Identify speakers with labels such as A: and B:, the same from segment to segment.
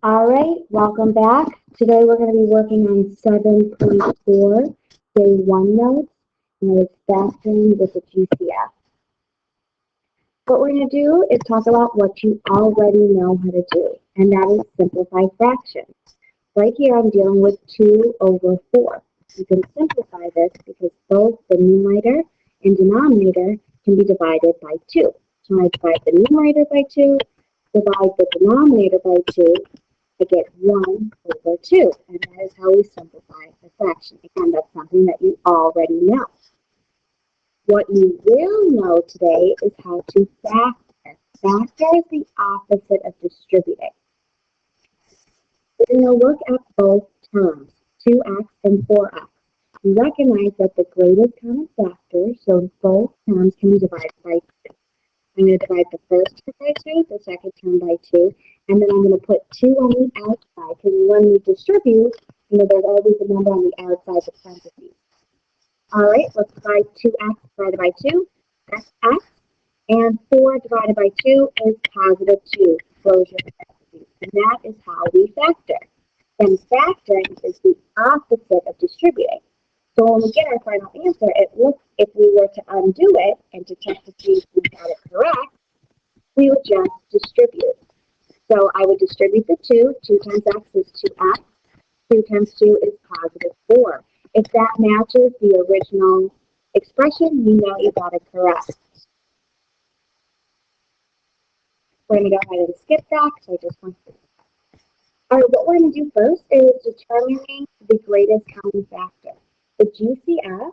A: All right, welcome back. Today we're going to be working on 7.4, day 1 notes, and it's factoring with the GCF. What we're going to do is talk about what you already know how to do, and that is simplify fractions. Right here I'm dealing with 2 over 4. You can simplify this because both the numerator and denominator can be divided by 2. So I divide the numerator by 2, divide the denominator by 2, I get 1 over 2, and that is how we simplify the fraction. Again, that's something that you already know. What you will know today is how to factor. Factor is the opposite of distributing. We're going to look at both terms, 2x and 4x. You recognize that the greatest common factor, so both terms can be divided by 2. I'm going to divide the first term by 2, the second term by 2, and then I'm going to put 2 on the outside, because when we distribute, there's always a number on the outside of parentheses. All right, let's divide 2x divided by 2, that's x, and 4 divided by 2 is positive 2, closure parentheses, and that is how we factor. And factoring is the opposite of distributing. So when we get our final answer, it looks, if we were to undo it and to check to see if we got it correct, we would just distribute. So I would distribute the 2. 2 times x is 2x. 2 times 2 is positive 4. If that matches the original expression, you know you got it correct. We're going to go ahead and skip back, so I just want to. All right, what we're going to do first is determining the greatest common factor. The GCF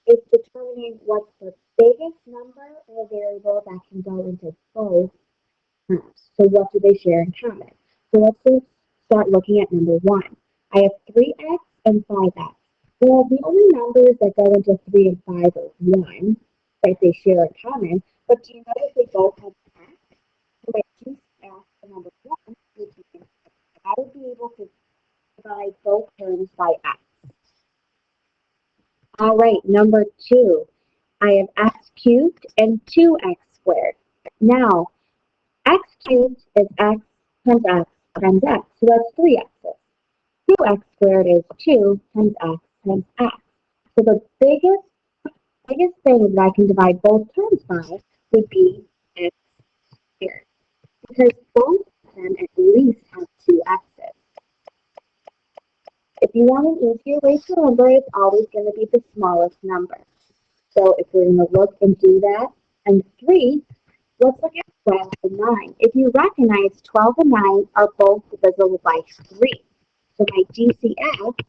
A: is determining what's the biggest number or variable that can go into both terms. So what do they share in common? So let's just start looking at number 1. I have 3x and 5x. Well, the only numbers that go into 3 and 5 are 1, right? They share in common. But do you notice they both have x? So my GCF for number 1 would be I would be able to divide both terms by x. All right, number 2, I have x cubed and 2x squared. Now, x cubed is x times x times x, so that's 3 x's. 2x squared is 2 times x times x. So the biggest thing that I can divide both terms by would be x squared, because both of them at least have 2 x's. If you want an easier way to remember, it's always going to be the smallest number. So if we're going to look and do that, and 3, let's look at 12 and 9. If you recognize 12 and 9 are both divisible by 3. So my GCF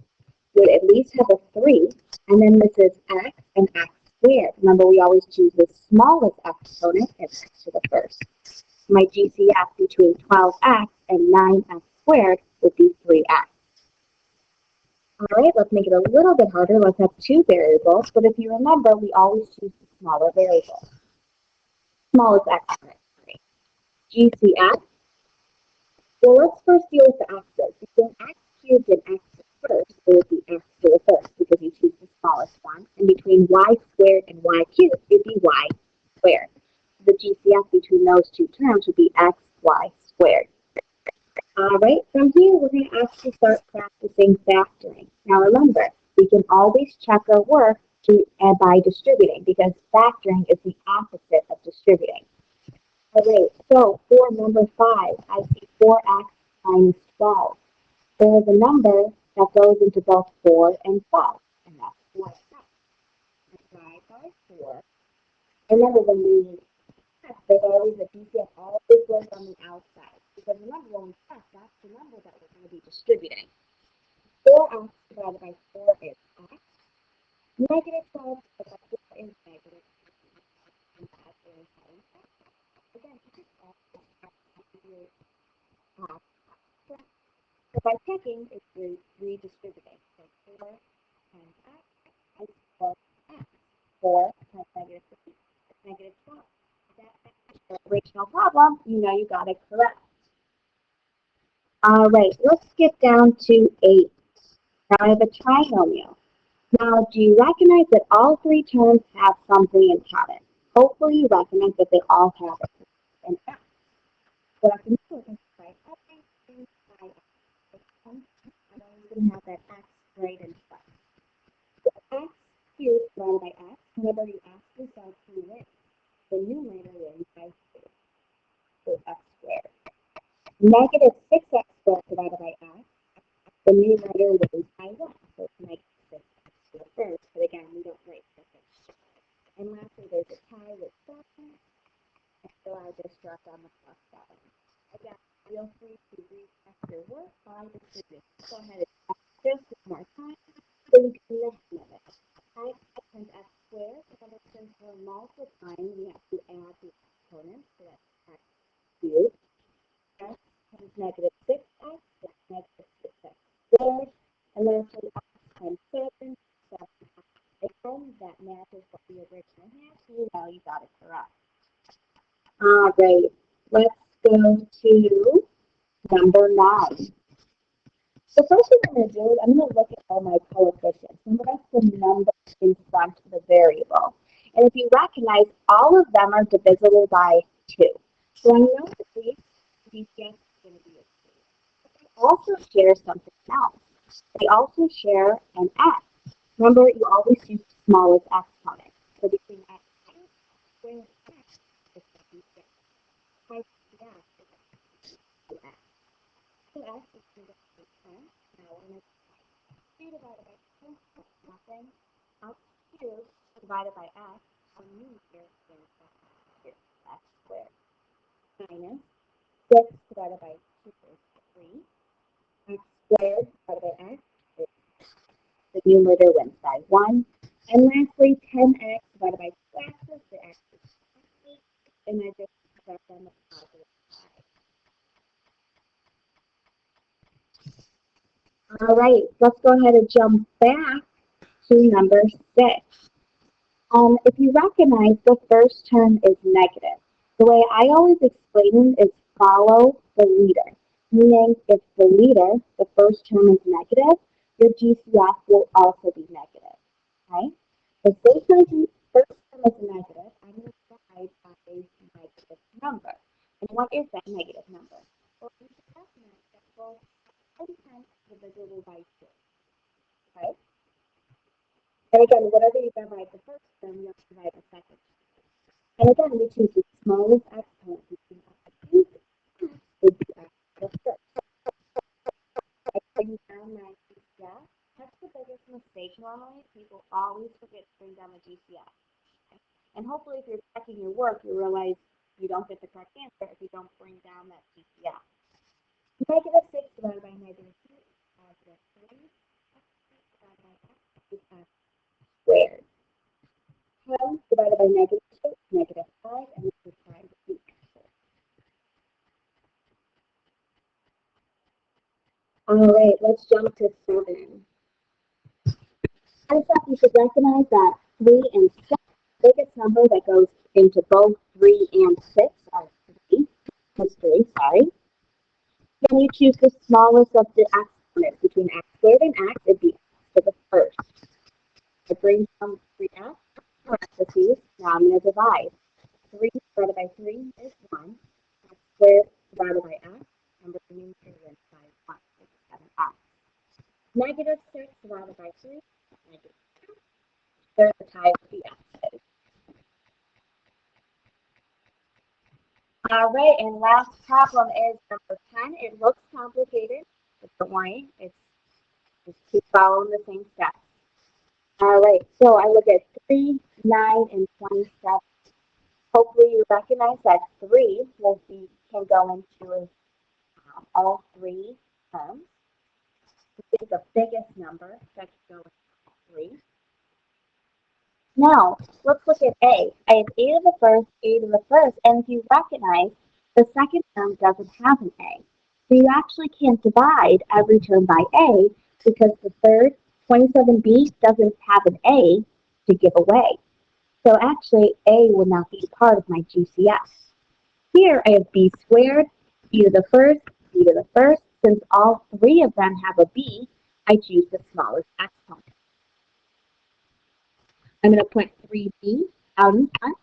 A: would at least have a 3, and then this is x and x squared. Remember, we always choose the smallest exponent as x to the first. My GCF between 12x and 9x squared would be 3x. All right, let's make it a little bit harder. Let's have 2 variables, but if you remember, we always choose the smaller variable. Smallest exponent. GCF. Well, let's first deal with the x's. Between x cubed and x first, it would be x to the first because you choose the smallest one. And between y squared and y cubed, it would be y squared. The GCF between those two terms would be xy squared. All right, from here, we're going to actually start practicing factoring. Now remember, we can always check our work by distributing because factoring is the opposite of distributing. All right, so for number 5, I see 4x minus 12. There is a number that goes into both 4 and 12, and that's 4x. Divide by 4. Remember, when we there's always a GCF always goes on the outside. Because remember, when we test, that's the number that we're going to be distributing. 4x divided by 4 is x. Negative 12 divided by 4 is negative. And that is again, this is all so by checking, it's redistributing. So 4 times x is 4x. 4 times negative 3 is negative 12. The original problem, you know you got it correct. All right, let's skip down to 8. Now I have a trinomial. Now, do you recognize that all 3 terms have something in common? Hopefully you recognize that they all have an x. What I can do is write everything by x. Negative 6x squared divided by x, the numerator wins by 1. So it's negative 6x squared first, but again, we don't write the first. And lastly, there's a tie with 7, and so I just dropped on the plus 7. Again, feel free to recheck your work by the student. Go ahead and just one more time so we can listen to it. Pi times x squared, and since we're multiplying, we have to add the exponents, so that's x cubed. X times negative 6x, that's negative 6x squared, and lastly x times 7, again, that matches what we originally had, so you know you got it correct. All right, let's go to number 9. The first thing I'm going to do is I'm going to look at all my coefficients. Remember, that's the number in front of the variable. And if you recognize, all of them are divisible by 2. So I know that these GCF is going to be a 2. But they also share something else. They also share an x. Remember, you always use the smallest exponent. So between x squared x is the GCF. Twice the x is 2x. So x is going to be 10. Now we're going to 3 divided by 2 is nothing. X cubed divided by x, our numerator is x squared. Minus 6 divided by 2 is 3. X squared divided by x is the numerator wins by 1. And lastly, 10x divided by 2x is the x is 20. And I just set on the positive side. All right, let's go ahead and jump back to number 6. If you recognize the first term is negative, the way I always explain it is follow the leader. Meaning, if the leader, the first term is negative, your GCF will also be negative. Okay? So since my first term is negative, I'm going to divide by a negative number. And what is that negative number? Well, you can recognize that both sometimes divisible by 2. Okay? And again, whatever you divide the first term, you have to divide the second. And again, we choose the smallest exponent between x and would be x to the first. I bring down my GCF. That's the biggest mistake normally. People always forget to bring down the GCF. Okay? And hopefully if you're checking your work, you realize you don't get the correct answer if you don't bring down that GCF. Negative 6 divided by negative 2 is positive 3. X divided by x is x squared. 10 divided by negative 2 is negative 5, and this is 5 to the answer. All right, let's jump to 7. First off, you should recognize that 3 and 6, the biggest number that goes into both 3 and 6 are 3. That's 3, sorry. Then you choose the smallest of the exponents between x squared and x, it'd be x to the first. I bring down 3x, parentheses, now I'm going to divide. 3 divided by 3 is 1. X squared divided by x, and the numerator wins by 1, which is 7x. Negative 6 divided by 3 is negative 2. There's a tie with the x's. All right, and last problem is number 10. It looks complicated, but don't worry, it's just keep following the same steps. All right, so I look at 3, 9, and 27. Hopefully you recognize that 3 can go into all 3 terms. This is the biggest number that can go into 3. Now, let's look at A. I have A to the first, A to the first, and if you recognize, the second term doesn't have an A. So you actually can't divide every term by A because the third, 27B, doesn't have an A to give away. So actually, A would not be part of my GCF. Here I have B squared, B to the first, B to the first. Since all 3 of them have a B, I choose the smallest exponent. I'm going to put 3B out in front.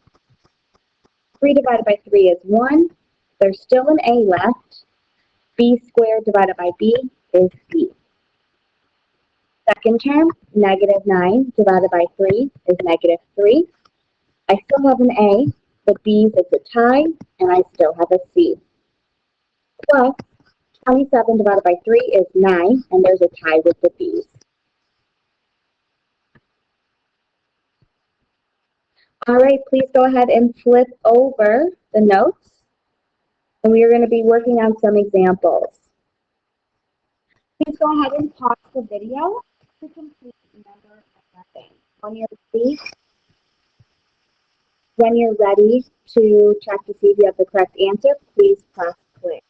A: 3 divided by 3 is 1. There's still an A left. B squared divided by B is B. Second term, negative 9 divided by 3 is negative 3. I still have an A, but B's is a tie, and I still have a C. plus 27 divided by 3 is 9, and there's a tie with the b's. All right, please go ahead and flip over the notes, and we are going to be working on some examples. Please go ahead and pause the video to complete number 11. When you're ready to check to see if you have the correct answer, please press play.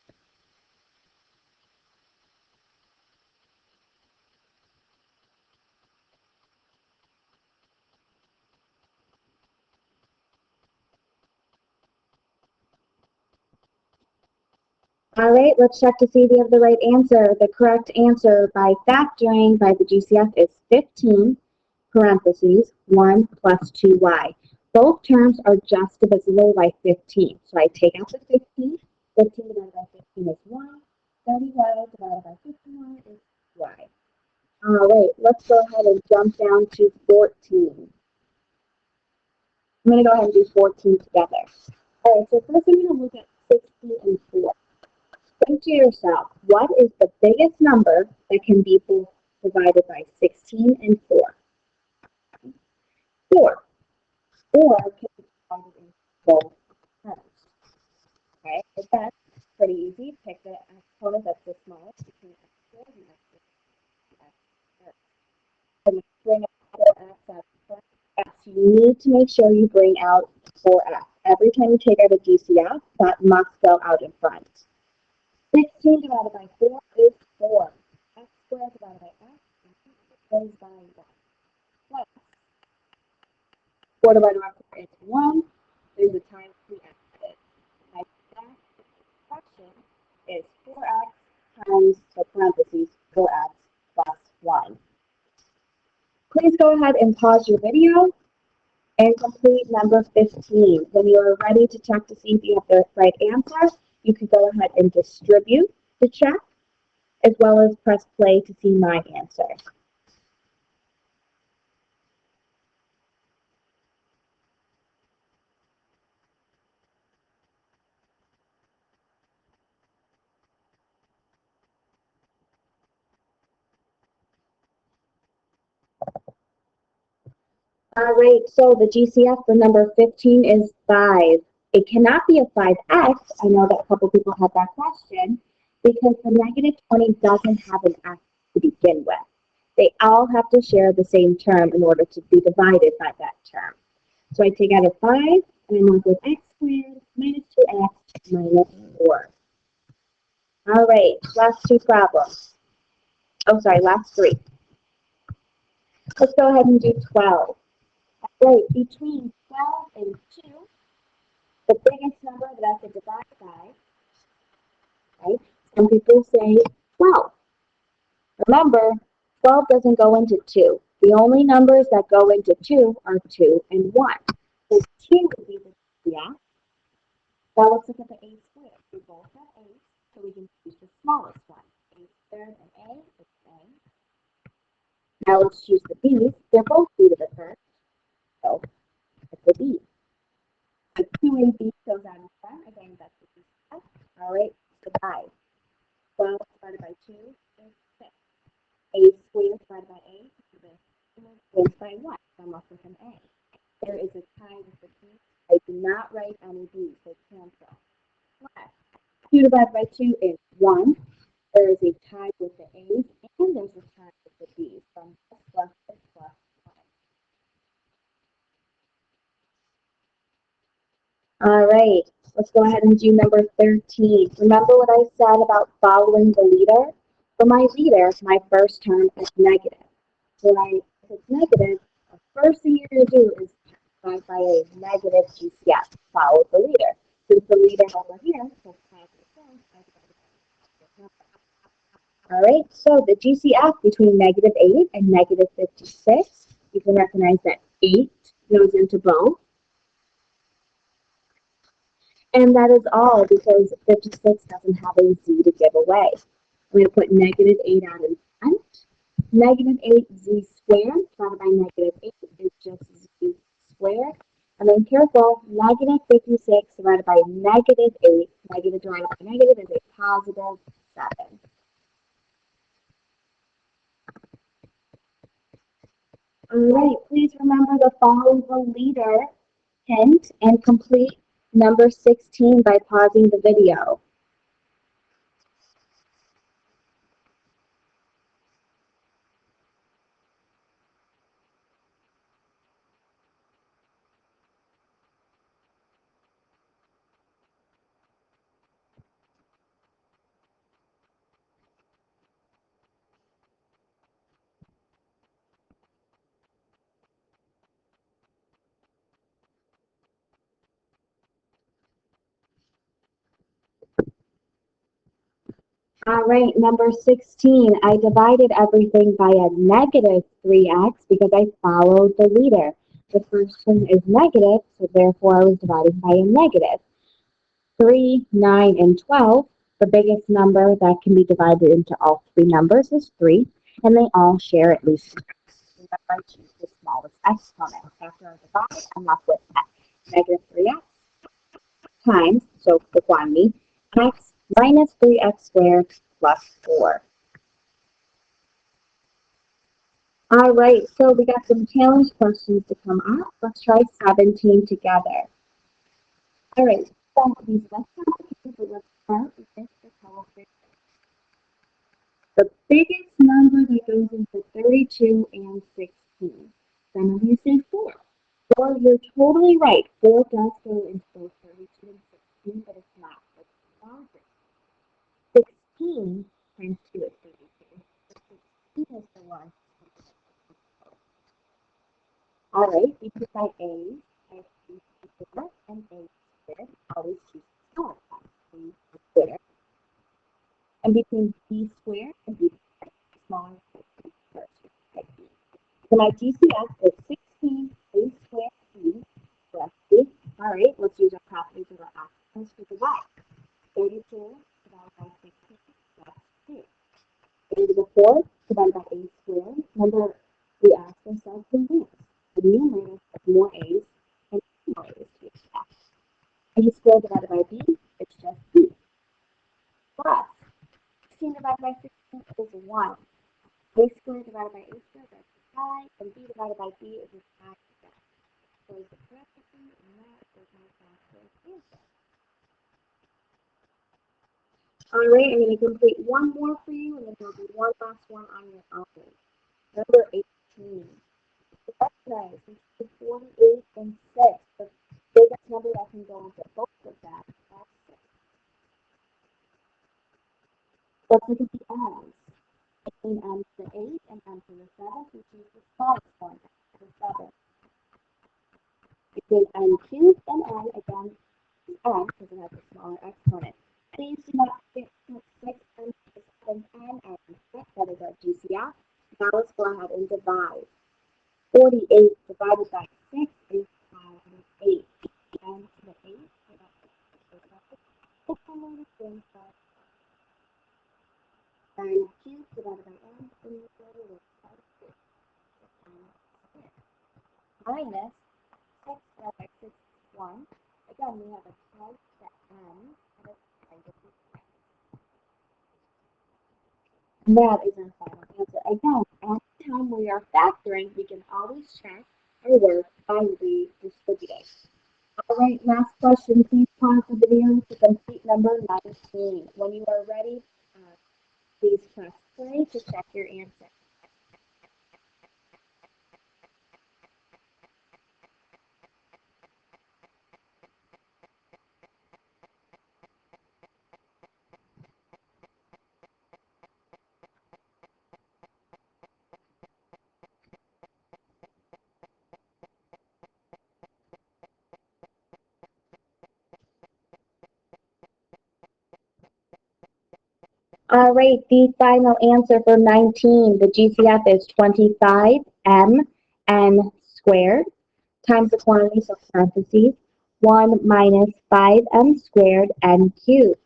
A: All right, let's check to see if you have the right answer. The correct answer by factoring by the GCF is 15, parentheses, 1 plus 2y. Both terms are just divisible by 15. So I take out the 15. 15 divided by 15 is 1. 30y divided by 15y is y. All right, let's go ahead and jump down to 14. I'm going to go ahead and do 14 together. All right, so first I'm going to look at 60 and 4. Think to yourself, what is the biggest number that can be both divided by 16 and 4? 4. 4 can be divided in both terms. Okay, so that's pretty easy. Pick the exponent that's the smallest between x squared and x squared. And bring out 4x out of front. Yes, you need to make sure you bring out 4x. Every time you take out a GCF, that must go out in front. 16 divided by 4 is 4. X squared divided by x is by 1. Plus 4 divided by 4 is 1. There's a times 3x added. My next question is 4x times the parentheses 4x plus 1. Please go ahead and pause your video and complete number 15. When you are ready to check to see if you have the right answer, you can go ahead and distribute the check, as well as press play to see my answer. All right, so the GCF for number 15 is 5. It cannot be a 5x. I know that a couple people had that question, because the negative 20 doesn't have an x to begin with. They all have to share the same term in order to be divided by that term. So I take out a 5, and I'm left with x squared minus 2x minus 4. All right, last two problems. Oh, sorry, last three. Let's go ahead and do 12. Right, between 12 and 2, the biggest number that I could divide by, right? Some people say 12. Remember, 12 doesn't go into 2. The only numbers that go into 2 are 2 and 1. So 2 would be the yeah. Now let's look at the a squared. We both have a, so we can choose the smallest one. A squared and a is a. Now let's choose the b's. They're both b to the first, so it's the b. The 2 and b goes out in front. Again, that's the b. All right, divide. 12 divided by 2 is 6. A squared divided by a is by 1. So I'm left with an a. There is a tie with the b. I do not write any b, so cancel. 2 divided by 2 is 1. There is a tie with the a's, and there's a tie with the b's. So I'm just left with plus 1. All right, let's go ahead and do number 13. Remember what I said about following the leader? For my leader, my first term is negative. So if it's negative, the first thing you're going to do is divide by a negative GCF. Follow the leader. Since the leader over here is positive terms, I divided by a number. All right, so the GCF between negative 8 and negative 56, you can recognize that 8 goes into both. And that is all because 56 doesn't have a z to give away. I'm going to put negative 8 out in front. Negative 8z squared divided by negative 8 is just z squared. And then careful, negative 56 divided by negative 8. Negative divided by negative is a positive 7. All right, please remember to follow the leader hint and complete number 16 by pausing the video. All right, number 16, I divided everything by a negative 3x because I followed the leader. The first one is negative, so therefore I was dividing by a negative. 3, 9, and 12, the biggest number that can be divided into all three numbers is 3, and they all share at least 1. So I choose the smallest exponent. After I divide, I'm left with x. Negative 3x times, so the quantity, x minus 3x squared plus 4. All right, so we got some challenge questions to come up. Let's try 17 together. All right, so these less complicated, but let's start with this for television. The biggest number that goes into 32 and 16. Some of you say 4. 4, you're totally right. 4 does go into both 32 and 16, but it's not. It's larger. 16 times 2 is 32. 16 is the one. All right, we put by A, I choose 4, and A squared. Always choose smaller one. A squared. And between B squared and B squared, smaller first. So my GCF is 16 A squared B plus B. All right, let's use our properties of our axes for the y. 32 divided by 16 plus 2. A to the 4th divided by A squared. Remember, we asked ourselves the roots. The numerator has more A's and more A's to expect. A squared divided by B is just B. Plus, 16 divided by 16 is 1. A squared divided by A squared, that's 5, and B divided by B is 5. So is the parentheses, and that is my answer. All right, I'm going to complete one more for you, and then there'll be one last one on your own. Number 18. Recognize this is 48 and 6. The biggest number that can go into both of them is 6. Let's look at the ends. Between m to the 8 and m to the 7, we choose the smallest one, the 7. Between n cubed and n, again, the n, because it has a smaller exponent. Please do not forget to put 6 n to the 7 and n. That is our GCF. Now let's go ahead and divide. 48 divided by 6 is 8. N to the 8, so that's 6 9 cubed divided by n, and you get it with 6 minus 6 divided by 6 is 1. Again, we have a twice the n, and it's kind of and that is our final answer. Again, anytime we are factoring, we can always check our work by redistributing. All right, last question. Please pause the video to complete number 19. When you are ready, please press play to check your answer. All right, the final answer for 19, the GCF is 25m n squared times the quantity, so parentheses, 1 minus 5m squared n cubed.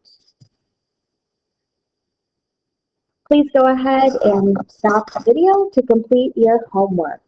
A: Please go ahead and stop the video to complete your homework.